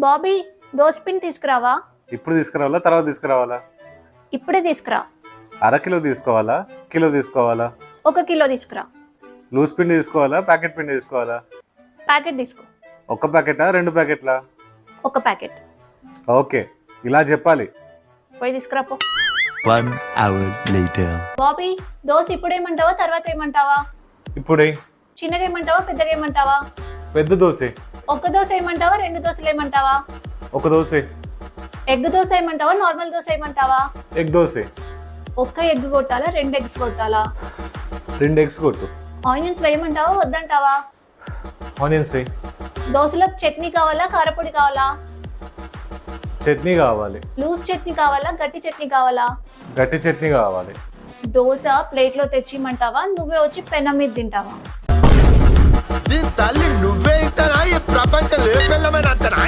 బాబీ దోశ పిండి తీసుకురావా? ఇప్పుడు తీసుకురావాలా తర్వాత తీసుకురావాలా? ఇప్పుడే తీసుకురా. అరకిలో తీసుకోవాలా కిలో తీసుకోవాలా? 1 కిలో తీసుకురా. లూజ్ పిండి తీసుకోవాలా ప్యాకెట్ పిండి తీసుకోవాలా? ప్యాకెట్ తీసుకో. ఒక ప్యాకెటా 2 ప్యాకెట్లా? 1 ప్యాకెట్. ఓకే, ఇలా చెప్పాలి. పోయి తీసుకురా పో. 1 hour later. బాబీ దోశ ఇప్పుడేమంటావా తర్వాత ఏమంటావా? ఇప్పుడే. చిన్నగా ఏమంటావా పెద్దగా ఏమంటావా? పెద్ద దోశ. 1 దోశ ఏమంటావా 2 దోశలు ఏమంటావా? ఒక దోశ. ఎగ్ దోశ ఏమంటావా నార్మల్ దోశ ఏమంటావా? ఎగ్ దోశ. 1 ఎగ్ కొట్టాలా 2 ఎగ్స్ కొట్టాలా? 2 ఎగ్స్ కొట్టు. ఆనియన్స్ వేయమంటావా వద్దంటావా? ఆనియన్స్ వేయి. దోశలో చట్నీ కావాలా కారపొడి కావాలా? చట్నీ కావాలి. లూజ్ చట్నీ కావాలా గట్టి చట్నీ కావాలా? గట్టి చట్నీ కావాలి. దోశ ప్లేట్లో తెచ్చిమంటావా నువ్వే వచ్చి పెనం మీద తింటావా? దీని తల్లి నువ్వే ఇస్తానా ఈ ప్రపంచం లేపెళ్ళమైన అంతనా?